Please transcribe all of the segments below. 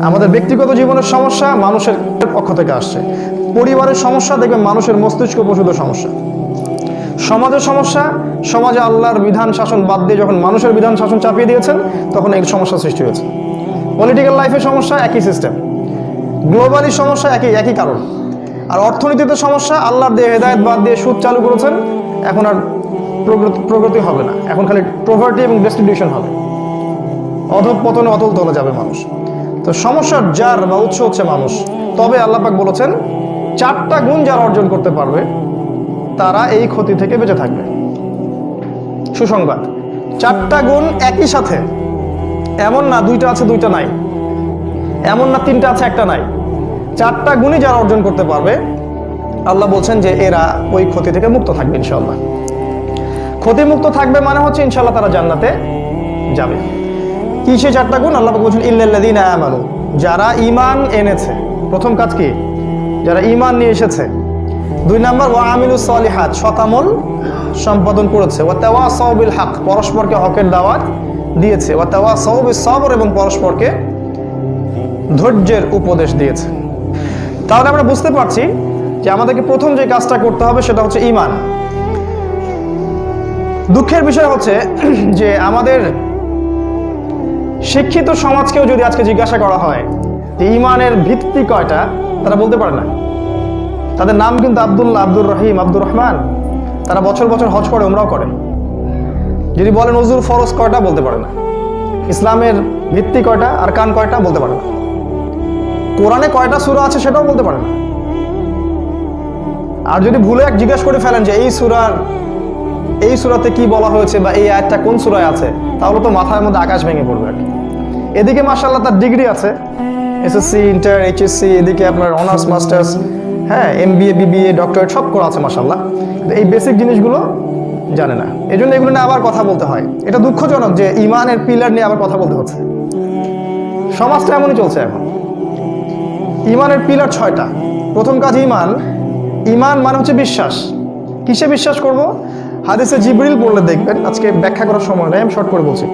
আমাদের ব্যক্তিগত জীবনের সমস্যা মানুষের পক্ষ থেকে আসছে, পরিবারের সমস্যা দেখবেন মানুষের মস্তিষ্ক প্রসূত সমস্যা, সমাজের সমস্যা সমাজে আল্লাহর বিধান শাসন বাদ দিয়ে যখন মানুষের বিধান শাসন চাপিয়ে দিয়েছেন তখন এই সমস্যা সৃষ্টি হয়েছে। পলিটিক্যাল লাইফের সমস্যা একই সিস্টেম, গ্লোবালি সমস্যা একই কারণ। আর অর্থনীতিতে সমস্যা আল্লাহর দিয়ে হেদায়েত বাদ দিয়ে সুদ চালু করেছেন, এখন আর প্রগতি হবে না, এখন খালি প্রভার্টি এবং ডেস্টিটিউশন হবে, অধঃপতনে অতল তলে যাবে মানুষ। তো সমস্যার জার বা উৎস হচ্ছে মানুষ। তবে আল্লাহ পাক বলেছেন 4টা গুণ যারা অর্জন করতে পারবে তারা এই ক্ষতি থেকে বেঁচে থাকবে। সুসংবাদ, 4টা গুণ একই সাথে, এমন না 2টা আছে 2টা নাই, এমন না 3টা আছে 1টা নাই, 4টা গুণই যারা অর্জন করতে পারবে আল্লাহ বলছেন যে এরা ওই ক্ষতি থেকে মুক্ত থাকবে ইনশাআল্লাহ। ক্ষতিমুক্ত থাকবে মানে হচ্ছে ইনশাআল্লাহ তারা জান্নাতে যাবে। কি সেই 4টা গুণ? আল্লাহ পাক বলছেন ইল্লাল্লাযীনা আমানু, যারা ঈমান এনেছে। প্রথম কাজ কি? যারা ঈমান নিয়ে এসেছে। 2 নাম্বার ওয়া আমিলুস সলিহাত, সৎ আমল সম্পাদন করেছে। ওয়া তাওয়াসাউ বিল হক, পরস্পরকে হকের দাওয়াত দিয়েছে। ওয়া তাওয়াসাউ বিস সবর, এবং পরস্পরকে ধৈর্যের উপদেশ দিয়েছে। তাহলে আমরা বুঝতে পারছি যে আমাদেরকে প্রথম যে কাজটা করতে হবে সেটা হচ্ছে ঈমান। দুঃখের বিষয় হচ্ছে যে আমাদের শিক্ষিত সমাজকেও যদি আজকে জিজ্ঞাসা করা হয় যে ঈমানের ভিত্তি কয়টা, তারা বলতে পারে না। তাদের নাম কিন্তু আব্দুল্লাহ, আব্দুর রহিম, আব্দুর রহমান, তারা বছর বছর হজ করে, উমরাও করে। যদি বলেন হুজুর ফরজ কয়টা, বলতে পারে না। ইসলামের ভিত্তি কয়টা, আর কান কয়টা, বলতে পারে না। কোরআনে কয়টা সূরা আছে সেটাও বলতে পারে না। আর যদি ভুলে জিজ্ঞেস করে ফেলেন যে এই সূরাতে কি বলা হয়েছে বা এই আয়াতটা কোন সূরায় আছে, তাহলে তো মাথার মধ্যে আকাশ ভেঙে পড়বে আর কি। এদিকে মাশাআল্লাহ তার ডিগ্রি আছে, এসএসসি, ইন্টার, এইচএসসি, এদিকে আপনার অনার্স, মাস্টার্স, হ্যাঁ, এমবিএ, বিবিএ, ডক্টরেট সব করা আছে মাশাআল্লাহ, এই বেসিক জিনিসগুলো জানে না। এই জন্য এগুলো নিয়ে আবার কথা বলতে হয়। এটা দুঃখজনক যে ঈমানের পিলার নিয়ে আবার কথা বলতে হচ্ছে। সমাজটা এমনই চলছে এখন। ঈমানের পিলার 6টা। প্রথম কাজ ঈমান। ঈমান মানে হচ্ছে বিশ্বাস। কিসে বিশ্বাস করব? হাদিসে জিবরিল পড়লে দেখবেন, আজকে ব্যাখ্যা করার সময় নেই, আমি শর্ট করে বলছি।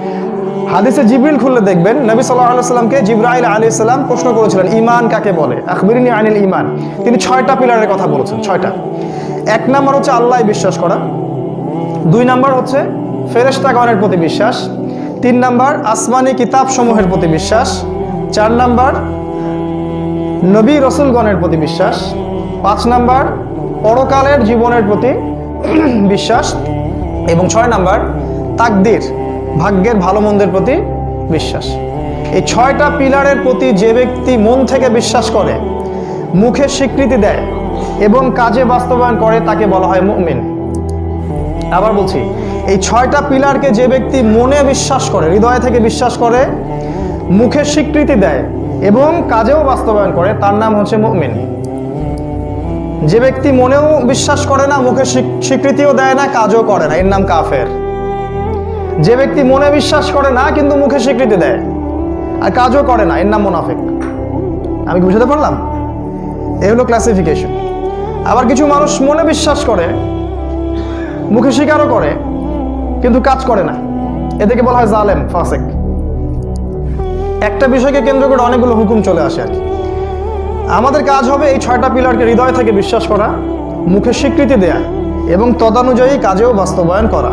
হাদিসে জিবরিল খুললে দেখবেন নবী সাল্লাল্লাহু আলাইহি সাল্লামকে জিবরাইল আলাইহিস সালাম প্রশ্ন করেছিলেন ঈমান কাকে বলে, আখবিরনি আনিল ঈমান। তিনি 6টা পিলারের কথা বলেছেন, 6টা। 1 নাম্বার হচ্ছে আল্লাহ বিশ্বাস করা। 2 নাম্বার হচ্ছে ফেরেশতাগণের প্রতি বিশ্বাস। 3 নাম্বার আসমানি কিতাব সমূহের প্রতি বিশ্বাস। 4 নাম্বার নবী রাসূলগণের প্রতি বিশ্বাস। 5 নাম্বার পরকালের জীবনের প্রতি বিশ্বাস। এবং 6 নাম্বার তাকদীর, ভাগ্যের ভালো মন্দের প্রতি বিশ্বাস। এই 6টা পিলারের প্রতি যে ব্যক্তি মন থেকে বিশ্বাস করে, মুখে স্বীকৃতি দেয় এবং কাজে বাস্তবায়ন করে, তাকে বলা হয় মুমিন। আবার বলছি, এই 6টা পিলারকে যে ব্যক্তি মনে বিশ্বাস করে, হৃদয় থেকে বিশ্বাস করে, মুখে স্বীকৃতি দেয় এবং কাজেও বাস্তবায়ন করে, তার নাম হচ্ছে মুমিন। যে ব্যক্তি মনেও বিশ্বাস করে না, মুখে স্বীকৃতিও দেয় না, কাজও করে না, এর নাম কাফের। যে ব্যক্তি মনে বিশ্বাস করে না কিন্তু মুখে স্বীকৃতি দেয় আর কাজও করে না, এর নাম মুনাফিক। আমি কি বুঝাতে পারলাম? এই হলো ক্লাসিফিকেশন। আবার কিছু মানুষ মনে বিশ্বাস করে, মুখে স্বীকারও করে কিন্তু কাজ করে না, এদেরকে বলা হয় জালেম, ফাসিক। একটা বিষয়কে কেন্দ্র করে অনেকগুলো হুকুম চলে আসে আর কি। আমাদের কাজ হবে এই 6টা পিলারকে হৃদয় থেকে বিশ্বাস করা, মুখে স্বীকৃতি দেয়া এবং তদানুযায়ী কাজেও বাস্তবায়ন করা।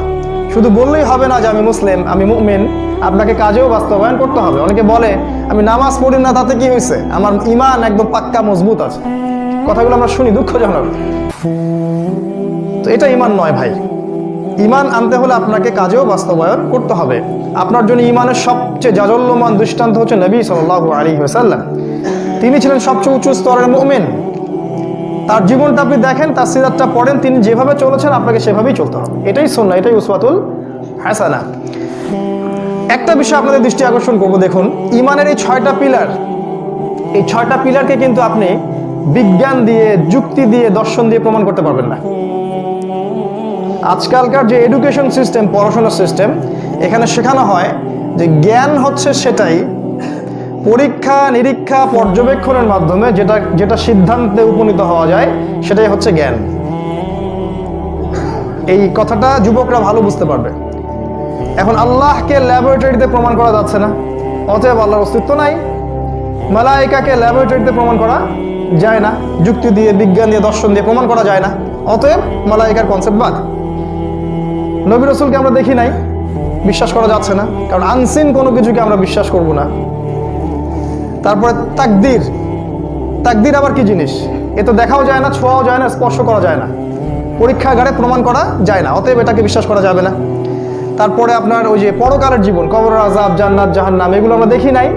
শুধু বললেই হবে না যে আমি মুসলিম, আমি মুমিন, আপনাকে কাজেও বাস্তবায়ন করতে হবে। অনেকে বলে আমি নামাজ পড়ি না, তাতে কি হয়েছে, আমার ঈমান একদম পাক্কা মজবুত আছে। কথাগুলো আমরা শুনি, দুঃখজনক। তো এটা ঈমান নয় ভাই। ঈমান আনতে হলে আপনাকে কাজেও বাস্তবায়ন করতে হবে। আপনার জন্য ঈমানের সবচেয়ে জাজল্যমান দৃষ্টান্ত হচ্ছে নবী সাল্লাল্লাহু আলাইহি ওয়াসাল্লাম। তিনি ছিলেন সবচেয়ে উঁচু স্তরের মুমিন। তার জীবনটা আপনি দেখেন, তার সিরাতটা পড়েন, তিনি যেভাবে চলেছেন আপনাকে সেভাবেই চলতে হবে। এটাই সুন্নাহ, এটাই উসওয়াতুল হাসানাহ। একটা বিষয় আপনাদের দৃষ্টি আকর্ষণ করবো, দেখুন ঈমানের এই 6টা পিলার, এই 6টা পিলারকে কিন্তু আপনি বিজ্ঞান দিয়ে, যুক্তি দিয়ে, দর্শন দিয়ে প্রমাণ করতে পারবেন না। আজকালকার যে এডুকেশন সিস্টেম, পড়াশোনার সিস্টেম, এখানে শেখানো হয় যে জ্ঞান হচ্ছে সেটাই পরীক্ষা নিরীক্ষা পর্যবেক্ষণের মাধ্যমে যেটা সিদ্ধান্তে উপনীত হওয়া যায়, সেটাই হচ্ছে জ্ঞান। এই কথাটা যুবকরা ভালো বুঝতে পারবে। এখন আল্লাহকে ল্যাবরেটরিতে প্রমাণ করা যাচ্ছে না, অতএব আল্লাহর অস্তিত্ব নাই। মালায়েকাকে ল্যাবরেটরিতে প্রমাণ করা যায় না, যুক্তি দিয়ে, বিজ্ঞান দিয়ে, দর্শন দিয়ে প্রমাণ করা যায় না। অতএব মালায়েকার কনসেপ্ট বাদ। নবী রাসূলকে আমরা দেখি নাই, বিশ্বাস করা যাচ্ছে না, কারণ আনসিন কোনো কিছুকে আমরা বিশ্বাস করব না। তারপরে তাকদীর, তাকদীর আবার কি জিনিস? এ তো দেখাও যায় না, ছোঁয়াও যায় না, স্পর্শ করা যায় না, পরীক্ষাগারে প্রমাণ করা যায় না, অতএব এটাকে বিশ্বাস করা যাবে না। তারপরে আপনার ওই যে পরকালের জীবন, কবরের আযাব, জান্নাত, জাহান্নাম, এগুলো আমরা দেখি নাই,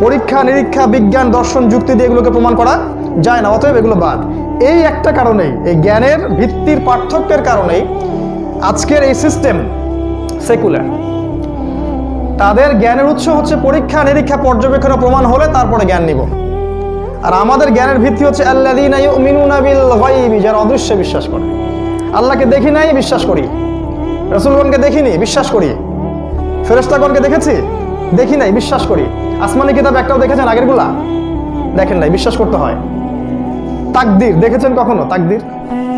পরীক্ষা নিরীক্ষা, বিজ্ঞান, দর্শন, যুক্তি দিয়ে এগুলোকে প্রমাণ করা যায় না, অতএব এগুলো বাদ। এই একটা কারণেই, এই জ্ঞানের ভিত্তির পার্থক্যের কারণেই আজকের এই সিস্টেম সেকুলার। তাদের জ্ঞানের উৎস হচ্ছে পরীক্ষা নিরীক্ষা, পর্যবেক্ষণ, প্রমাণ হলে তারপরে জ্ঞান নিব। আর আমাদের জ্ঞানের ভিত্তি হচ্ছে আল্লাযীনা ইউমিনুনা বিল গায়বি, যারা অদৃশ্যে বিশ্বাস করে। আল্লাহকে দেখি নাই, বিশ্বাস করি। রাসূলগণকে দেখিনি, বিশ্বাস করি। ফেরেশতাগণকে দেখেছি, দেখি নাই, বিশ্বাস করি। আসমানি কিতাব একটাও দেখেছেন আগেরগুলা? দেখেন নাই, বিশ্বাস করতে হয়। তাকদীর দেখেছেন কখনো? তাকদীর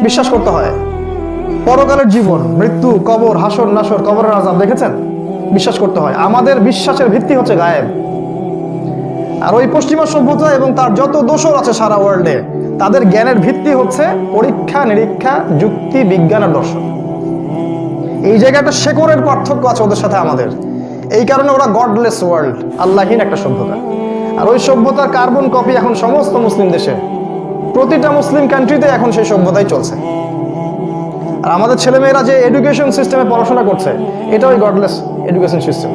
বিশ্বাস করতে হয়। পরকালের জীবন, মৃত্যু, কবর, হাসর নাসর, কবরের আযাব দেখেছেন? বিশ্বাস করতে হয়। আমাদের বিশ্বাসের ভিত্তি হচ্ছে গায়েব। আর ওই পশ্চিমা সভ্যতা এবং তার যত দোসর আছে সারা ওয়ার্ল্ডে, তাদের জ্ঞানের ভিত্তি হচ্ছে পরীক্ষা নিরীক্ষা, যুক্তি, বিজ্ঞান আর দর্শন। এই জায়গায় একটা শেকড়ের পার্থক্য আছে ওদের সাথে আমাদের। এই কারণে ওরা গডলেস ওয়ার্ল্ড, আল্লাহহীন একটা সভ্যতা। আর ওই সভ্যতার কার্বন কপি এখন সমস্ত মুসলিম দেশে, প্রতিটা মুসলিম কান্ট্রিতে এখন সেই সভ্যতাই চলছে। আর আমাদের ছেলেমেয়েরা যে এডুকেশন সিস্টেমে পড়াশোনা করছে, এটা ওই গডলেস এডুকেশন সিস্টেম।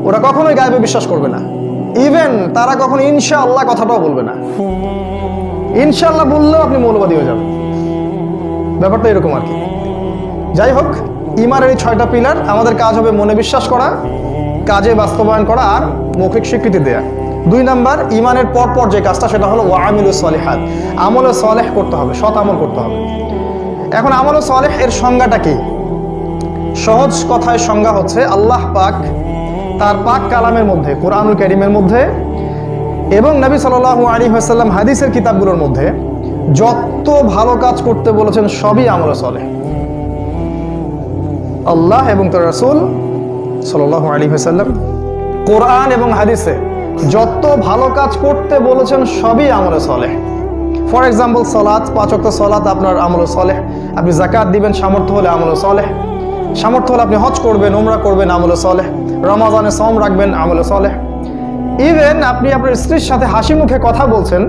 ওরা কখনোই গায়েবে বিশ্বাস করবে না। ইভেন তারা কখনো ইনশাআল্লাহ কথাটাও বলবে না। ইনশাআল্লাহ বললেও আপনি মৌলবাদী হয়ে যাবেন। ব্যাপারটা এরকম আর কি। যাই হোক, ঈমানের এই 6টা পিলার। আমাদের কাজ হবে মনে বিশ্বাস করা, কাজে বাস্তবায়ন করা আর মৌখিক স্বীকৃতি দেয়া। 2 নাম্বার, ঈমানের পরপর যে কাজটা, সেটা হলো ওয়ামিলুস সলিহাত, আমলে সলেহ করতে হবে, সৎ আমল করতে হবে। এখন আমলে সলেহ এর সংজ্ঞাটা কি? সহজ কথায় সংজ্ঞা হচ্ছে, আল্লাহ পাক তার পাক কালামের মধ্যে, কোরআনুল কারীমের মধ্যে এবং নবী সাল্লাল্লাহু আলাইহি ওয়াসাল্লাম হাদিসের কিতাবগুলোর মধ্যে যত ভালো কাজ করতে বলেছেন সবই আমলে সলেহ। আল্লাহ এবং তার রাসূল সাল্লাল্লাহু আলাইহি ওয়াসাল্লাম কোরআন এবং হাদিসে যত ভালো কাজ করতে বলেছেন সবই আমলে সলেহ। ফর এক্সাম্পল, সালাত, 5 ওয়াক্ত সালাত আপনার আমলে সলেহ। আপনি যাকাত দিবেন সামর্থ্য হলে, আমলে সলেহ। সামর্থ্য হলে আপনি হজ করবেন, উমরা করবেন, আমলে সলেহ। রমাজানে সওম রাখবেন, আমলে সলেহ। ইভেন আপনি আপনার স্ত্রীর সাথে হাসি মুখে কথা বলছেন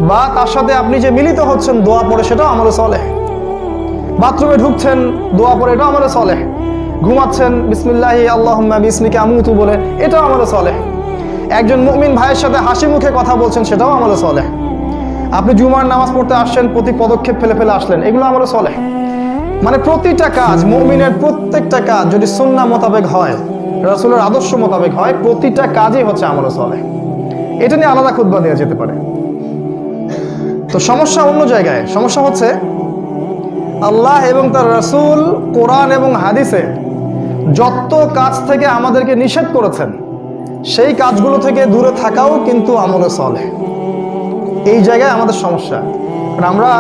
বা তার সাথে আপনি যে মিলিত হচ্ছেন দোয়া পড়ে, সেটাও আমলে সলেহ। বাথরুমে ঢুকছেন, দোয়া পড়ে, এটাও আমলে সলেহ। ঘুমাচ্ছেন, বিসমিল্লাহি আল্লাহুম্মা বিসমিকা আমুতু বলে, এটাও আমলে সলেহ। একজন মুমিন ভাইয়ের সাথে হাসি মুখে কথা বলছেন, সেটাও আমলে সলেহ। আপনি জুমার নামাজ পড়তে আসছেন, প্রতি পদক্ষেপ ফেলে ফেলে আসলেন, এগুলো আমলে সলেহ। মানে প্রতিটা কাজ, মুমিনের প্রত্যেকটা কাজ যদি সুন্নাহ মোতাবেক হয়, রাসূলের আদর্শ মোতাবেক হয়, প্রতিটা কাজই হচ্ছে আমলে সলেহ। এটা নিয়ে আলাদা খুতবা দেওয়া যেতে পারে। তো সমস্যা অন্য জায়গায়। সমস্যা হচ্ছে আল্লাহ এবং তার রাসূল কোরআন এবং হাদিসে যত কাজ থেকে আমাদেরকে নিষেধ করেছেন, সেই কাজগুলো থেকে দূরে থাকাও কিন্তু আমলে সলেহ। এই জায়গায় আমাদের সমস্যা। কারণ আমরা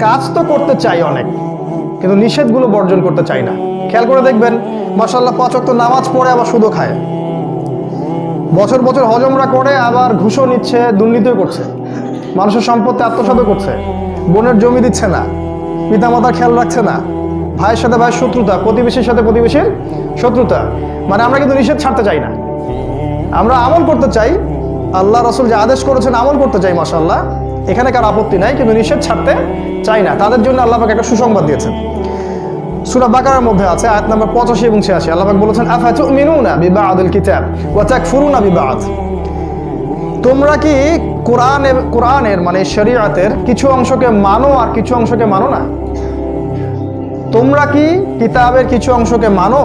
কাজ তো করতে চাই অনেক, কিন্তু নিষেধগুলো বর্জন করতে চাই না। খেয়াল করে দেখবেন, মাশাআল্লাহ 5 ওয়াক্ত নামাজ পড়ে আবার সুদও খায়, বছর বছর হজ উমরা করে আবার ঘুষও নিচ্ছে, দুর্নীতিও করছে, মানুষের সম্পত্তি আত্মসাৎ করছে, বোনের জমি দিচ্ছে না, পিতামাতার খেয়াল রাখছে না, ভাইয়ের সাথে ভাইয়ের শত্রুতা, প্রতিবেশীর সাথে প্রতিবেশীর শত্রুতা। মানে আমরা কিন্তু নিষেধ ছাড়তে চাই না, আমরা আমল করতে চাই। আল্লাহ রাসূল যে আদেশ করেছেন আমল করতে চাই, মাশাআল্লাহ, এখানে কার আপত্তি নাই, কিন্তু নিষেধ ছাড়তে চাই না। তাদের জন্য আল্লাহ পাক একটা সুসংবাদ দিয়েছেন। সূরা বাকারার মধ্যে আছে আয়াত নাম্বার 85 এবং 86, আল্লাহ পাক বলেছেন, আফাতুমিনুনা বিবা'দিল কিতাব ওয়া তাকফুরুনা বিবা'দ। তোমরা কি কোরআনের মানে শরীয়তের কিছু অংশকে মানো আর কিছু অংশকে মানো না? তোমরা কি কিতাবের কিছু অংশকে মানো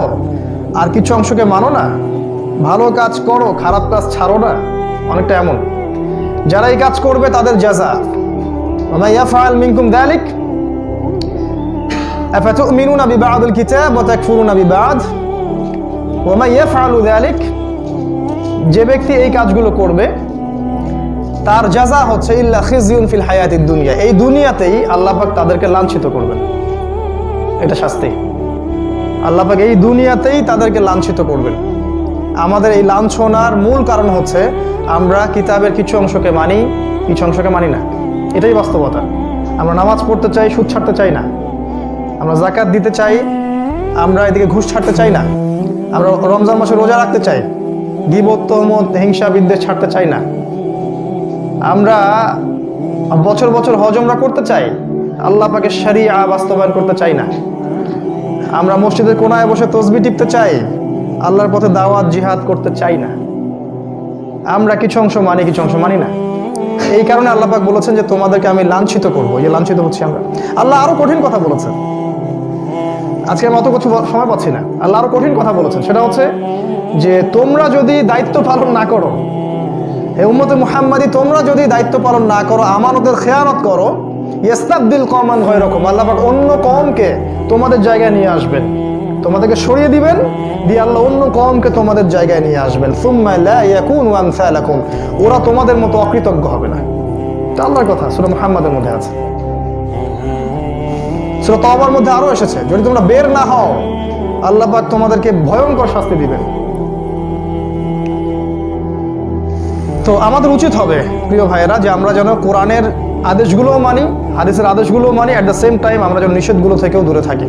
আর কিছু অংশকে মানো না? ভালো কাজ করো, খারাপ কাজ ছাড়ো না। অনেকটা এমন, যারা এই কাজ করবে তাদের জাযা। ওয়া মা ইয়াফআল মিনকুম যালিক আফাতুমিনুনা বিবা'দিল কিতাব ওয়া তাকফুরুনা বিবা'দ ওয়া মা ইয়াফআলু যালিক, যে ব্যক্তি এই কাজগুলো করবে তার জাযা হচ্ছে ইল্লা খিজিউন ফিল হায়াতিদ দুনিয়া, এই দুনিয়াতেই আল্লাহ পাক তাদেরকে লাঞ্ছিত করবেন। এটা শাস্তি, আল্লাহ পাক এই দুনিয়াতেই তাদেরকে লাঞ্ছিত করবেন। আমাদের এই লাঞ্ছনার মূল কারণ হচ্ছে আমরা কিতাবের কিছু অংশকে মানি, কিছু অংশকে মানি না। এটাই বাস্তবতা। আমরা নামাজ পড়তে চাই, সুদ ছাড়তে চাই না। আমরা যাকাত দিতে চাই, আমরা এদিকে ঘুষ ছাড়তে চাই না। আমরা রমজান মাসে রোজা রাখতে চাই, গীবত, তহমত, হিংসা, বিদ্বেষ ছাড়তে চাই না। আমরা বছর বছর হজ উমরা করতে চাই, আল্লাহ পাকের শরিয়া বাস্তবায়ন করতে চাই না। আমরা মসজিদের কোনায় বসে তসবিহ টিপতে চাই, আল্লাহর পথে দাওয়াত জিহাদ করতে চাই না। আমরা কিছু অংশ মানি, কিছু অংশ মানি না। এই কারণে আল্লাহ পাক বলেছেন যে তোমাদেরকে আমি লাঞ্ছিত করবো। এই লাঞ্ছিত হচ্ছি আমরা। আল্লাহ আরো কঠিন কথা বলেছেন, আজকে আমি অত কিছু সময় পাচ্ছি না। আল্লাহ আরো কঠিন কথা বলেছেন, সেটা হচ্ছে যে তোমরা যদি দায়িত্ব পালন না করো, হে উম্মতে মুহাম্মাদি, তোমরা যদি দায়িত্ব পালন না করো, আমানতের খেয়ানত করো, ইস্তাবদিল কওমান গায়রাকুম, আল্লাহ পাক অন্য কওমকে তোমাদের জায়গায় নিয়ে আসবেন, তোমাদেরকে সরিয়ে দিবেন, দিয়ে আল্লাহ অন্য কওমকে তোমাদের জায়গায় নিয়ে আসবেন। সুম্মা লা ইয়াকুনু আমসালাকুম, ওরা তোমাদের মতো অকৃতজ্ঞ হবে না। এটা আল্লাহর কথা, সূরা মুহাম্মাদের মধ্যে আছে। সূরা তাওবার মধ্যে আরো এসেছে, যদি তোমরা বের না হও আল্লাহ পাক তোমাদেরকে ভয়ঙ্কর শাস্তি দিবেন। তো আমাদের উচিত হবে প্রিয় ভাইয়েরা যে আমরা যেন কোরআনের আদেশগুলোও মানি, হাদিসের আদেশগুলোও মানি, অ্যাট দ্য সেম টাইম আমরা যেন নিষেধগুলো থেকেও দূরে থাকি।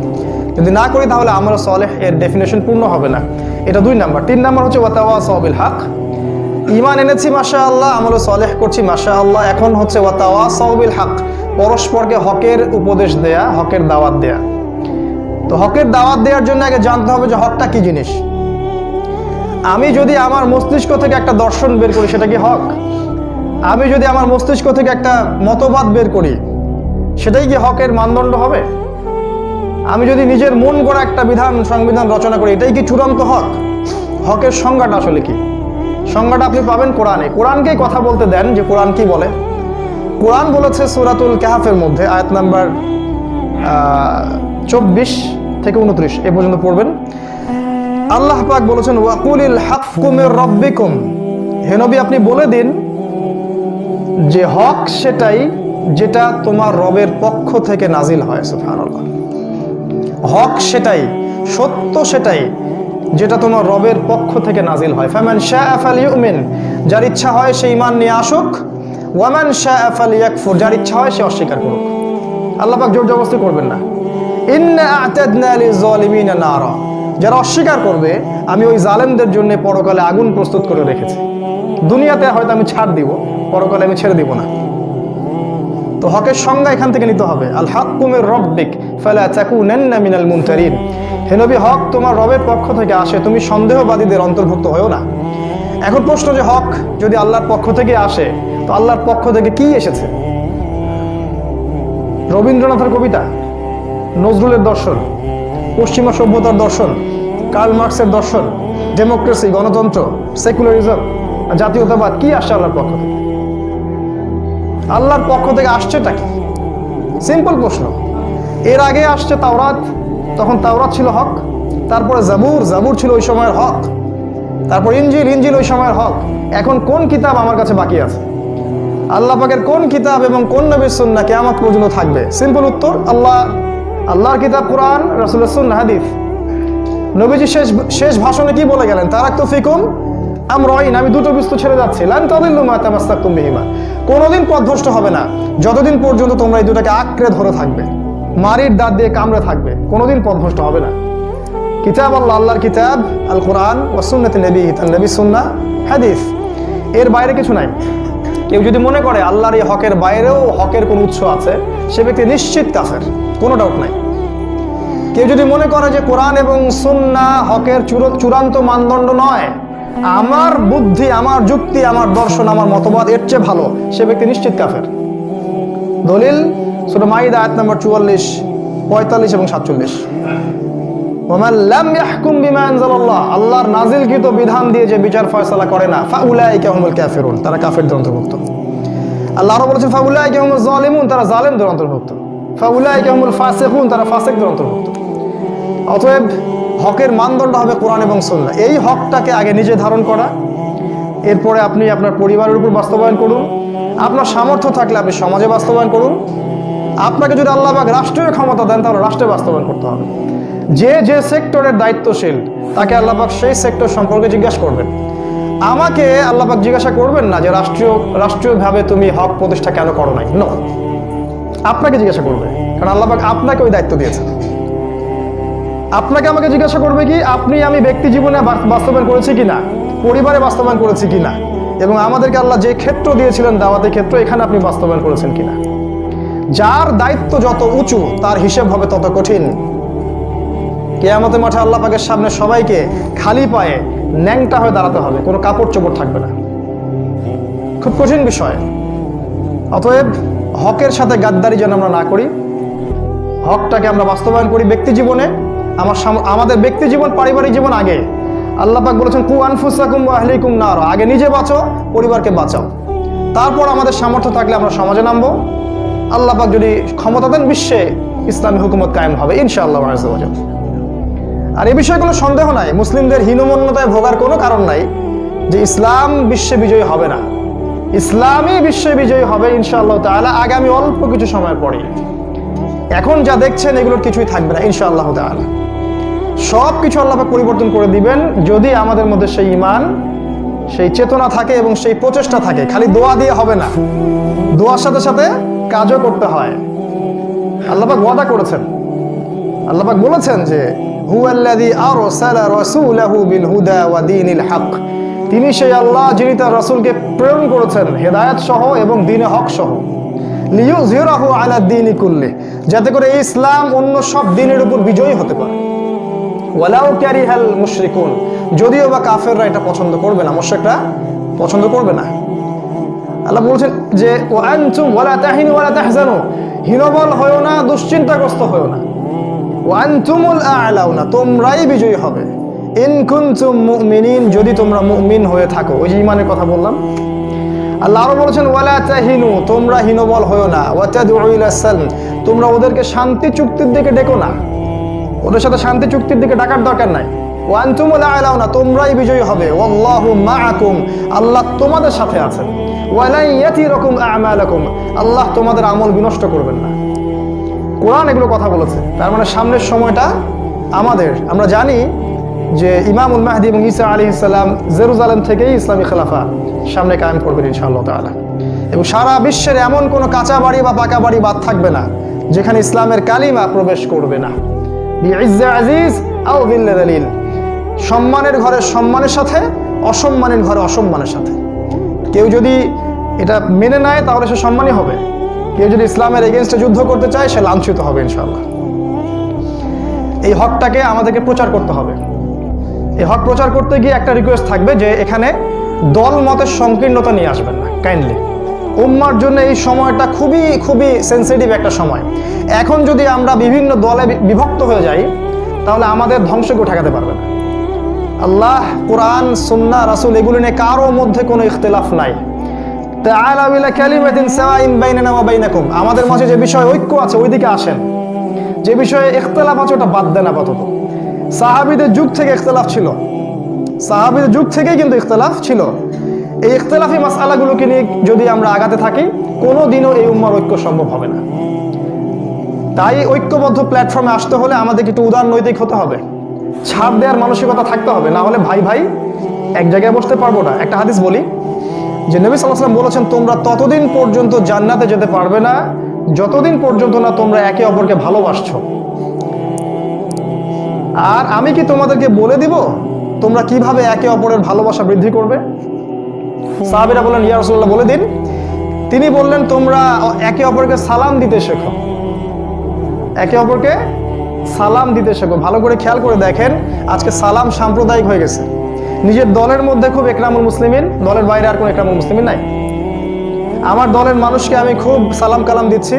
যদি না করি তাহলে আমল সালেহ এর ডেফিনেশন পূর্ণ হবে না। এটা 2 নাম্বার। 3 নাম্বার হচ্ছে ওয়াতাওয়াসাউ বিল হক। ঈমান এনেছি মাশাআল্লাহ, আমল সালেহ করছি মাশাআল্লাহ, এখন হচ্ছে ওয়াতাওয়াসাউ বিল হক, পরস্পরকে হকের উপদেশ দেয়া, হকের দাওয়াত দেয়া। তো হকের দাওয়াত দেওয়ার জন্য আগে জানতে হবে যে হকটা কি জিনিস। আমি যদি আমার মস্তিষ্ক থেকে একটা দর্শন বের করি, সেটা কি হক? আমি যদি আমার মস্তিষ্ক থেকে একটা মতবাদ বের করি, সেটাই কি হকের মানদণ্ড হবে? আমি যদি নিজের মন গড়া একটা সংবিধান রচনা করি, এটাই কি চূড়ান্ত হক? হকের সংজ্ঞাটা আসলে কি? সংজ্ঞাটা আপনি পাবেন কোরআনে। কোরআনকেই কথা বলতে দেন যে কোরআন কি বলে। কোরআন বলেছে সূরাতুল কাহফের মধ্যে আয়াত নাম্বার 24 থেকে 29 এ পর্যন্ত পড়বেন। আল্লাহ পাক বলেছেন ওয়াকুলিল হাক্কু মির রাব্বিকুম, হে নবী আপনি বলে দিন যে হক সেটাই যেটা তোমার রবের পক্ষ থেকে নাজিল হয়। সুবহানাল্লাহ। হক সেটাই, সত্য সেটাই যেটা তোমার রবের পক্ষ থেকে নাজিল হয়। ফামান শাআ ফালিউমিন, যার ইচ্ছা হয় সে ঈমান নিয়ে আসুক, ওয়ামান শাআ ফালিয়াকফুর, যার ইচ্ছা হয় সে অস্বীকার করুক। আল্লাহ পাক জোর জবরদস্তি করবেন না। ইন্না আ'তাদনা লিয-যালিমিনা নারা, যারা অস্বীকার করবে আমি ওই জালেমদের জন্য পরকালে আগুন প্রস্তুত করে রেখেছি। দুনিয়াতে হয়তো আমি ছাড় দিব, পরকালে আমি ছেড়ে দিব না। তো হকের সংজ্ঞা এখান থেকে নিতে হবে। আল হাক্কু মির রাব্বিক ফালা তাকুনান্না মিনাল মুমতারিন, হে নবী হক তোমার রবের পক্ষ থেকে আসে, তুমি সন্দেহবাদীদের অন্তর্ভুক্ত হও না। এখন প্রশ্ন যে হক যদি আল্লাহর পক্ষ থেকে আসে, তো আল্লাহর পক্ষ থেকে কি এসেছে? রবীন্দ্রনাথের কবিতা, নজরুলের দর্শন, পশ্চিমা সভ্যতার দর্শন, কার্ল মার্কসের দর্শন, ডেমোক্রেসি, গণতন্ত্র, সেকুলারিজম, জাতীয়তাবাদ, কি আসছে আল্লাহর পক্ষ থেকে? আল্লাহর পক্ষ থেকে আসছেটা কি? সিম্পল প্রশ্ন। এর আগে আসছে তাওরাত, তখন তাওরাত ছিল হক। তারপরে জাবুর ছিল ওই সময়ের হক। তারপর ইনজিল ওই সময়ের হক। এখন কোন কিতাব আমার কাছে বাকি আছে? আল্লাহ পাকের কোন কিতাব এবং কোন নবীর সুন্নাহ কিয়ামত পর্যন্ত থাকবে? সিম্পল উত্তর, আল্লাহর কিতাব কোরআন, রাসূলের সুন্নাহ হাদিস। নবীজি শেষ ভাষণে কি বলে গেলেন? তারাকতু ফিকুম আমরাইন, আমি দুটো বস্তু ছেড়ে যাচ্ছি, লান তাদিল্লু মা তামাসসাকতুম বিহিমা, কোনোদিন পথভ্রষ্ট হবে না যতদিন পর্যন্ত তোমরা এই দুটাকে আঁকড়ে ধরে থাকবে, মারির দাঁত দিয়ে কামড়ে থাকবে, কোনোদিন পথভ্রষ্ট হবে না। কিতাব আল্লাহ, আল্লাহর কিতাব আল কোরআন, ওয়া সুন্নাতি নবীহি, তার নবীর সুন্নাহ হাদিস, এর বাইরে কিছু নাই। কেউ যদি মনে করে আল্লাহর এই হকের বাইরেও হকের কোন উৎস আছে, সে ব্যক্তি নিশ্চিত কাফের, কোনো ডাউট নাই। কেউ যদি মনে করে যে কোরআন এবং সুন্নাহ হকের চূড়ান্ত মানদণ্ড নয়, আমার বুদ্ধি, আমার যুক্তি, আমার দর্শন, আমার মতবাদ এর চেয়ে ভালো, সে ব্যক্তি নিশ্চিত কাফের। দলিল সূরা মাইদা আয়াত নম্বর 44, 45 এবং 47। ওয়ামান লাম ইয়াহকুম বিমা আনজালাল্লাহ, আল্লাহর নাজিলকৃত বিধান দিয়ে যে বিচার ফয়সালা করে না, ফাউলাইকা হুমুল কাফিরুন, তারা কাফেরদের অন্তর্ভুক্ত। আল্লাহ আরো বলেছেন ফাউলাইকা হুমুজ জালিমুন, তারা জালেমদের অন্তর্ভুক্ত। ফাউলাইকা হুমুল ফাসিকুন, তারা ফাসিকদের অন্তর্ভুক্ত। অতএব হকের মানদণ্ড হবে কোরআন এবং সুন্নাহ। এই হকটাকে আগে নিজে ধারণ করা, এরপরে আপনি আপনার পরিবারের উপর বাস্তবায়ন করুন, আপনার সামর্থ্য থাকলে আপনি সমাজে বাস্তবায়ন করুন। আপনাকে যদি আল্লাহ পাক রাষ্ট্রীয় ক্ষমতা দেন, তাহলে রাষ্ট্রে বাস্তবায়ন করতে হবে। যে সেক্টরের দায়িত্বশীল তাকে আল্লাহ পাক সেই সেক্টর সম্পর্কে জিজ্ঞাসা করবেন। আমাকে আল্লাহ পাক জিজ্ঞাসা করবেন না যে রাষ্ট্রীয়ভাবে তুমি হক প্রতিষ্ঠা কেন করো নাই, নো, আপনাকে জিজ্ঞাসা করবে, কারণ আল্লাহ পাক আপনাকে ওই দায়িত্ব দিয়েছেন। আপনাকে আমাকে জিজ্ঞাসা করবে কি আপনি আমি ব্যক্তি জীবনে বাস্তবায়ন করেছি কিনা, পরিবারে বাস্তবায়ন করেছি কিনা, এবং আমাদেরকে আল্লাহ যে ক্ষেত্র দিয়েছিলেন দাওয়াতের ক্ষেত্র, এখানে আপনি বাস্তবায়ন করেছেন কিনা। যার দায়িত্ব যত উঁচু তার হিসেব হবে তত কঠিন। কিয়ামতের মাঠে আল্লাহ পাকের সামনে সবাইকে খালি পায়ে ন্যাংটা হয়ে দাঁড়াতে হবে, কোনো কাপড় চোপড় থাকবে না। খুব কঠিন বিষয়। অতএব হকের সাথে গাদ্দারি যেন আমরা না করি, হকটাকে আমরা বাস্তবায়ন করি ব্যক্তি জীবনে। আমাদের ব্যক্তি জীবন, পারিবারিক জীবন আগে। আল্লাহ পাক বলেছেন কু আনফুসাকুম ওয়া আহলিকুম নার, আগে নিজে বাঁচো, পরিবারকে বাঁচাও, তারপর আমাদের সামর্থ্য থাকলে আমরা সমাজে নামবো। আল্লাহ পাক যদি ক্ষমতা দেন বিশ্বে ইসলামী হুকুমত কায়েম হবে ইনশাআল্লাহ। আর এই বিষয়ে কোনো সন্দেহ নাই, মুসলিমদের হীনমন্যতায় ভোগার কোনো কারণ নাই যে ইসলাম বিশ্বে বিজয়ী হবে না। ইসলামই বিশ্বে বিজয়ী হবে ইনশাআল্লাহ তাআলা আগামী অল্প কিছু সময়ের পরে। এখন যা দেখছেন এগুলোর কিছুই থাকবে না ইনশাআল্লাহ তাআলা। সব কিছু আল্লাহ পাক পরিবর্তন করে দিবেন যদি আমাদের মধ্যে সেই ঈমান, সেই চেতনা থাকে এবং সেই প্রচেষ্টা থাকে। খালি দোয়া দিয়ে হবে না, দোয়ার সাথে সাথে কাজও করতে হয়। আল্লাহ পাক ওয়াদা করেছেন, আল্লাহ পাক বলেছেন যে হুয়াল্লাযী আরসালা রাসূলাহু বিল হুদা ওয়া দীনিল হক, তিনি সেই আল্লাহ যিনি তার রাসূলকে প্রেরণ করেছেন হেদায়েত সহ এবং দ্বীনে হক সহ। লিইয়ুযহিরাহু আলা দ্বীনি কুল্লি, যাতে করে এই ইসলাম অন্য সব দ্বীনের উপর বিজয়ী হতে পারে। ওয়ালাউ কারিহাল মুশরিকুন, যদিও বা কাফেররা এটা পছন্দ করবে না, মুশরিকরা পছন্দ করবে না। আল্লাহ বলছেন যে ওয়া আনতুম ওয়ালা তাহিনু ওয়ালা তাহজানু, হীনবল হয়ো না, দুশ্চিন্তাগ্রস্ত হয়ো না। ওয়া আনতুমুল আ'লাউনা, তোমরাই বিজয়ী হবে। ইন কুনতুম মুমিনিন, যদি তোমরা মুমিন হয়ে থাকো। ওই যে ঈমানের কথা বললাম। আল্লাহ আরো বলেছেন ওয়ালা তাহিনু, তোমরা হীনবল হয়ো না। ওয়া তাদউ ইলা সালম, তোমরা ওদেরকে শান্তি চুক্তির দিকে ডেকো না, ওদের সাথে শান্তি চুক্তির দিকে ডাকার দরকার নাই। ওয়া আনতুমুল আ'লাউনা, তোমরাই বিজয়ী হবে। ওয়াল্লাহু মাআকুম, আল্লাহ তোমাদের সাথে আছেন। ওয়ালা ইয়াতিরাকুম আ'মালাকুম, আল্লাহ তোমাদের আমল বিনষ্ট করবেন না। কোরআন এগুলো কথা বলেছে। তার মানে সামনের সময়টা আমাদের, আমরা জানি যে ইমামুল মাহদী এবং ঈসা আলাইহিস সালাম জেরুজালেম থেকেই ইসলামী খেলাফা সামনে কায়েম করবেন ইনশাআল্লাহ তাআলা। এবং সারা বিশ্বের এমন কোনো কাঁচা বাড়ি বা পাকা বাড়ি বাদ থাকবে না যেখানে ইসলামের কালিমা প্রবেশ করবে না। বিইজ্জে আজিজ আও বিল্লে যালিল, সম্মানের ঘরে সম্মানের সাথে, অসম্মানের ঘরে অসম্মানের সাথে। কেউ যদি এটা মেনে নেয় তাহলে সে সম্মানী হবে, কেউ যদি ইসলামের এগেইনস্টে যুদ্ধ করতে চায় সে লাঞ্ছিত হবে ইনশাআল্লাহ। এই হকটাকে আমাদেরকে প্রচার করতে হবে। এই হক প্রচার করতে গিয়ে একটা রিকোয়েস্ট থাকবে যে এখানে দল মতের সংকীর্ণতা নিয়ে আসবেন না কাইন্ডলি। উম্মার জন্য এই সময়টা খুবই খুবই সেন্সিটিভ একটা সময়। এখন যদি আমরা বিভিন্ন দলে বিভক্ত হয়ে যাই তাহলে আমাদের ধ্বংসকে ঠেকাতে পারবে না। আল্লাহ, কোরআন, সুন্নাহ, রাসূল এগুলো নিয়ে কারো মধ্যে কোনো ইখতিলাফ নাই। তাআলাউ ইলা কালিমাতিন সাওয়াইন বাইনানা ওয়া বাইনাকুম, আমাদের মাঝে যে বিষয় ঐক্য আছে ওইদিকে আসেন, যে বিষয়ে ইখতিলাফ আছে ওটা বাদ দেন আপাতত। সাহাবীদের যুগ থেকে ইখতিলাফ ছিল, সাহাবীদের যুগ থেকেই কিন্তু ইখতিলাফ ছিল। এই ইখতিলাফি মাসআলাগুলোকে নিয়ে যদি আমরা আগাতে থাকি কোনো দিনও এই উম্মার ঐক্য সম্ভব হবে না। তাই ঐক্যবদ্ধ প্ল্যাটফর্মে আসতে হলে আমাদেরকে একটু উদারনৈতিক হতে হবে, ছাড় দেওয়ার মানসিকতা থাকতে হবে, না হলে ভাই ভাই এক জায়গায় বসতে পারবো না। একটা হাদিস বলি যে নবী সাল্লাল্লাহু আলাইহি ওয়াসাল্লাম বলেছেন তোমরা ততদিন পর্যন্ত জান্নাতে যেতে পারবে না যতদিন পর্যন্ত না তোমরা একে অপরকে ভালোবাসছো। আর আমি কি তোমাদেরকে বলে দিব তোমরা কিভাবে একে অপরের ভালোবাসা বৃদ্ধি করবে? সাহাবীরা বললেন ইয়া রাসূলুল্লাহ বলে দিন। তিনি বললেন তোমরা একে অপরকে সালাম দিতে শেখো, একে অপরকে সালাম দিতে শেখো। ভালো করে খেয়াল করে দেখেন আজকে সালাম সাম্প্রদায়িক হয়ে গেছে। নিজের দলের মধ্যে খুব একরামুল মুসলিমিন, দলের বাইরে আর কোনো একরামুল মুসলিমিন নাই। আমার দলের মানুষকে আমি খুব সালাম কালাম দিচ্ছি,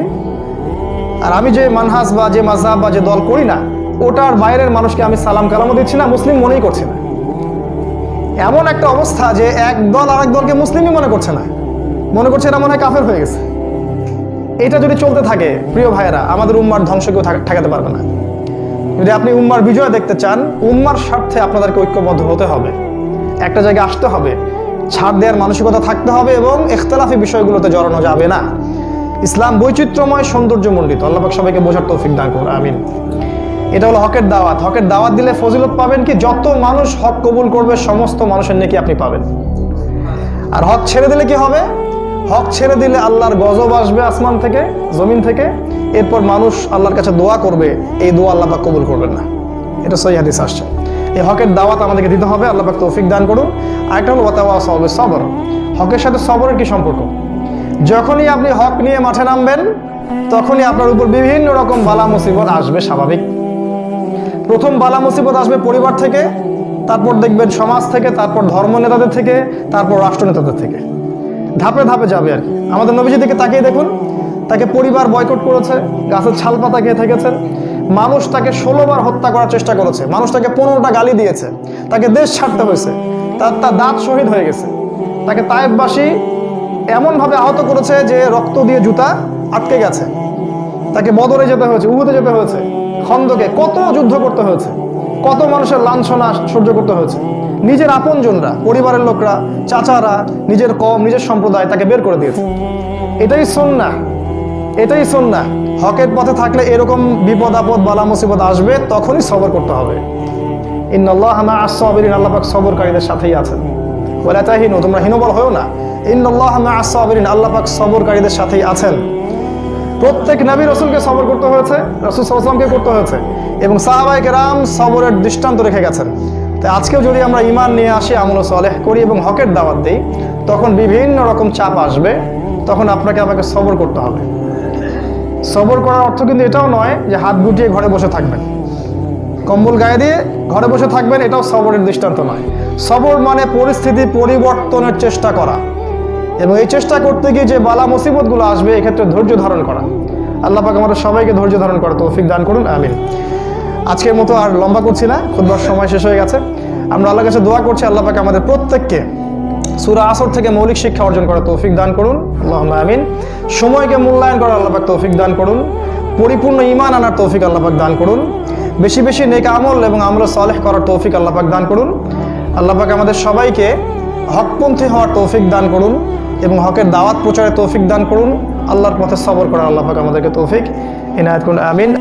আর আমি যে মানহাজ বা যে মাযহাব বা যে দল করি না ওটার বাইরের মানুষকে আমি সালাম কালামও দিচ্ছি না, মুসলিম মনেই করছি না। এমন একটা অবস্থা যে এক দল আরেক দলকে মুসলিমই মনে করছে না, মনে করছে এরা মনে হয় কাফের হয়ে গেছে। এটা যদি চলতে থাকে প্রিয় ভাইয়েরা, আমাদের উম্মার ধ্বংস কেউ ঠেকাতে পারবে না। যদি আপনি উম্মার বিজয় দেখতে চান, উম্মার স্বার্থে আপনাদেরকে ঐক্যবদ্ধ হতে হবে, একটা জায়গায় আসতে হবে, ছাড় দেওয়ার মানসিকতা থাকতে হবে এবং ইখতিলাফি বিষয়গুলোতে জড়ানো যাবে না। ইসলাম বৈচিত্র্যময়, সৌন্দর্যমণ্ডিত। আল্লাহ পাক সবাইকে বোঝার তৌফিক দান করুন, আমিন। এটা হলো হকের দাওয়াত। হকের দাওয়াত দিলে ফজিলত পাবেন কি, যত মানুষ হক কবুল করবে সমস্ত মানুষের নেকি আপনি পাবেন। আর হক ছেড়ে দিলে কি হবে? হক ছেড়ে দিলে আল্লাহর গজব আসবে আসমান থেকে, জমিন থেকে। এরপর মানুষ আল্লাহর কাছে দোয়া করবে, এই দোয়া আল্লাহ পাক কবুল করবেন না। এটা সহিহ হাদিস আসছে। এই হকের দাওয়াত আমাদেরকে দিতে হবে, আল্লাহ পাক তৌফিক দান করুন। আরেকটা হলো ওয়াতাওয়াসাউ বিস সবর। হকের সাথে সবরের কি সম্পর্ক? যখনই আপনি হক নিয়ে মাঠে নামবেন তখনই আপনার উপর বিভিন্ন রকম বালা মুসিবত আসবে, স্বাভাবিক। প্রথম বালা মুসিবত আসবে পরিবার থেকে, তারপর দেখবেন সমাজ থেকে, তারপর ধর্ম নেতাদের থেকে, তারপর রাষ্ট্র নেতাদের থেকে। ধাপে ধাপে যাবে আর কি। আমাদের নবীজির দিকে তাকিয়ে দেখুন, তাকে পরিবার বয়কট করেছে, গাছের ছাল পাতা খেয়ে থেকেছেন, মানুষ তাকে 16 বার হত্যা করার চেষ্টা করেছে, মানুষ তাকে 15টা গালি দিয়েছে, তাকে দেশ ছাড়তে হয়েছে, তার দাঁত শহীদ হয়ে গেছে, তাকে তায়েফবাসী এমনভাবে আহত করেছে যে রক্ত দিয়ে জুতা আটকে গেছে, তাকে বদরে যেতে হয়েছে, উহুদে যেতে হয়েছে, খন্দকে কত যুদ্ধ করতে হয়েছে, কত মানুষের লাঞ্ছনা সহ্য করতে হয়েছে। নিজের আপনজনরা, পরিবারের লোকরা, চাচারা, নিজের কম, নিজের সম্প্রদায় তাকে বের করে দিয়েছে। এটাই সুন্নাহ, এটাই সুন্নাহ। হকের পথে থাকলে এরকম বিপদ আপদ বালা মুসিবত আসবে, তখনই সবর করতে হবে। ইন্নাল্লাহা মা'আস সাবিরিন, আল্লাহ পাক সবরকারীদের সাথেই আছেন। ওয়ালা তাহিনু, তোমরা হীনবল হও না। ইন্নাল্লাহা মা'আস সাবিরিন, আল্লাহ পাক সবরকারীদের সাথেই আছেন। প্রত্যেক নবী রাসূলকে সবর করতে হয়েছে, রাসূল সাল্লাল্লাহু আলাইহি ওয়াসাল্লামকে করতে হয়েছে, এবং সাহাবায়ে কেরাম সবরের দৃষ্টান্ত রেখে গেছেন। তাই আজকেও যদি আমরা ঈমান নিয়ে আসি, আমল সালেহ করি এবং হকের দাওয়াত দিই, তখন বিভিন্ন রকম চাপ আসবে, তখন আপনাকে আমাকে সবর করতে হবে। সবর করার অর্থ কিন্তু এটাও নয় যে হাত গুটিয়ে ঘরে বসে থাকবেন, কম্বল গায়ে দিয়ে ঘরে বসে থাকবেন, এটাও সবরের দৃষ্টান্ত নয়। সবর মানে পরিস্থিতি পরিবর্তনের চেষ্টা করা, এবং এই চেষ্টা করতে গিয়ে যে বালা মুসিবতগুলো আসবে এক্ষেত্রে ধৈর্য ধারণ করা। আল্লাহ পাক আমাদের সবাইকে ধৈর্য ধারণ করার তৌফিক দান করুন, আমিন। আজকের মতো আর লম্বা করছি না, খুতবার সময় শেষ হয়ে গেছে। আমরা আল্লাহর কাছে দোয়া করছি, আল্লাহ পাক আমাদের প্রত্যেককে সূরা আসর থেকে মৌলিক শিক্ষা অর্জন করার তৌফিক দান করুন, আল্লাহুম্মা আমিন। সময়কে মূল্যায়ন করার আল্লাহ পাক তৌফিক দান করুন, পরিপূর্ণ ঈমান আনার তৌফিক আল্লাহ পাক দান করুন, বেশি বেশি নেক আমল এবং আমল সালেহ করার তৌফিক আল্লাহ পাক দান করুন। আল্লাহ পাক আমাদের সবাইকে হকপন্থী হওয়ার তৌফিক দান করুন এবং হকের দাওয়াত প্রচারের তৌফিক দান করুন। আল্লাহর পথে সবর করার আল্লাহ পাক আমাদেরকে তৌফিক ইনায়াত করুন, আমিন।